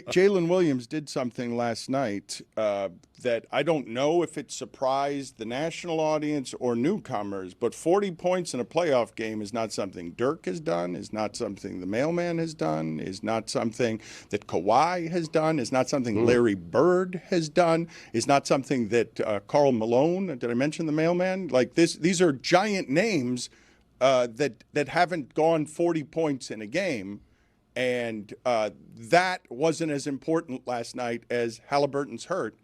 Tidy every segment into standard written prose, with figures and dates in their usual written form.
Jalen Williams did something last night that I don't know if it surprised the national audience or newcomers, but 40 points in a playoff game is not something Dirk has done, is not something the mailman has done, is not something that Kawhi has done, is not something Larry Bird has done, is not something that Karl Malone, did I mention the mailman? Like this, these are giant names that haven't gone 40 points in a game. And that wasn't as important last night as Halliburton's hurt.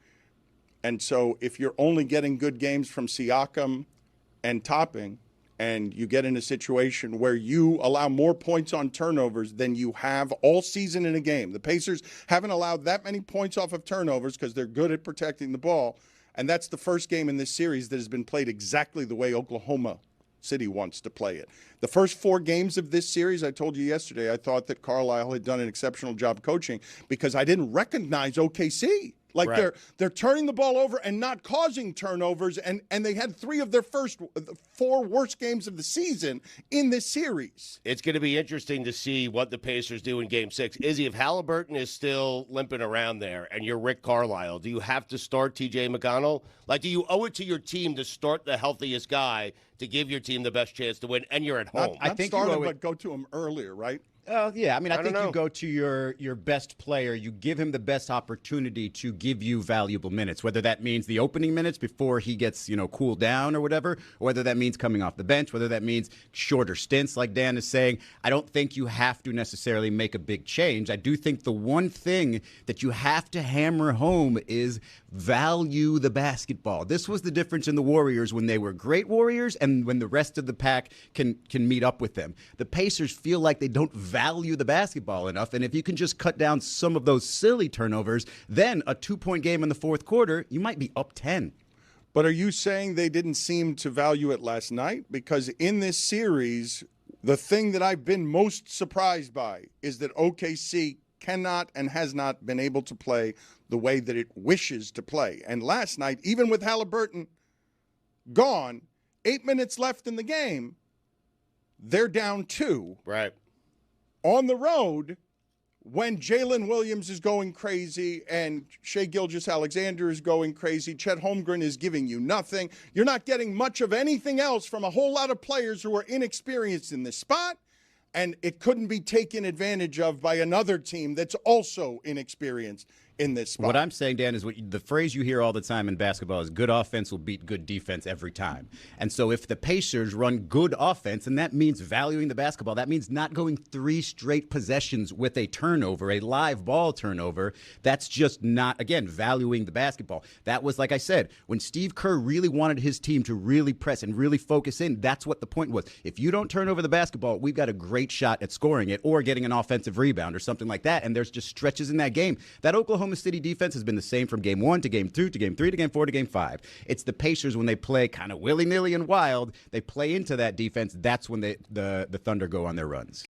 And so if you're only getting good games from Siakam and Topping, and you get in a situation where you allow more points on turnovers than you have all season in a game. The Pacers haven't allowed that many points off of turnovers because they're good at protecting the ball. And that's the first game in this series that has been played exactly the way Oklahoma City wants to play it. The first 4 games of this series, I told you yesterday, I thought that Carlisle had done an exceptional job coaching because I didn't recognize OKC. Like they're turning the ball over and not causing turnovers, and they had 3 of their first 4 worst games of the season in this series. It's going to be interesting to see what the Pacers do in Game 6. Izzy, if Halliburton is still limping around there and you're Rick Carlisle, do you have to start T.J. McConnell? Like, do you owe it to your team to start the healthiest guy to give your team the best chance to win, and you're at home? I think start him, but go to him earlier, right? Yeah, I mean, I think you go to your best player. You give him the best opportunity to give you valuable minutes, whether that means the opening minutes before he gets, cooled down or whatever, or whether that means coming off the bench, whether that means shorter stints like Dan is saying. I don't think you have to necessarily make a big change. I do think the one thing that you have to hammer home is value the basketball. This was the difference in the Warriors when they were great Warriors and when the rest of the pack can meet up with them. The Pacers feel like they don't value the basketball enough, and if you can just cut down some of those silly turnovers, then a 2-point game in the fourth quarter, you might be up 10. But are you saying they didn't seem to value it last night? Because in this series, the thing that I've been most surprised by is that OKC cannot and has not been able to play the way that it wishes to play. And last night, even with Halliburton gone, 8 minutes left in the game, they're down 2. Right. On the road, when Jalen Williams is going crazy and Shai Gilgeous-Alexander is going crazy, Chet Holmgren is giving you nothing. You're not getting much of anything else from a whole lot of players who are inexperienced in this spot, and it couldn't be taken advantage of by another team that's also inexperienced in this spot. What I'm saying, Dan, is the phrase you hear all the time in basketball is good offense will beat good defense every time. And so if the Pacers run good offense, and that means valuing the basketball, that means not going 3 straight possessions with a turnover, a live ball turnover. That's just not, again, valuing the basketball. That was, like I said, when Steve Kerr really wanted his team to really press and really focus in, that's what the point was. If you don't turn over the basketball, we've got a great shot at scoring it or getting an offensive rebound or something like that. And there's just stretches in that game. That Oklahoma City defense has been the same from game 1 to game 2 to game 3 to game 4 to game 5. It's the Pacers when they play kind of willy-nilly and wild, they play into that defense. That's when the Thunder go on their runs.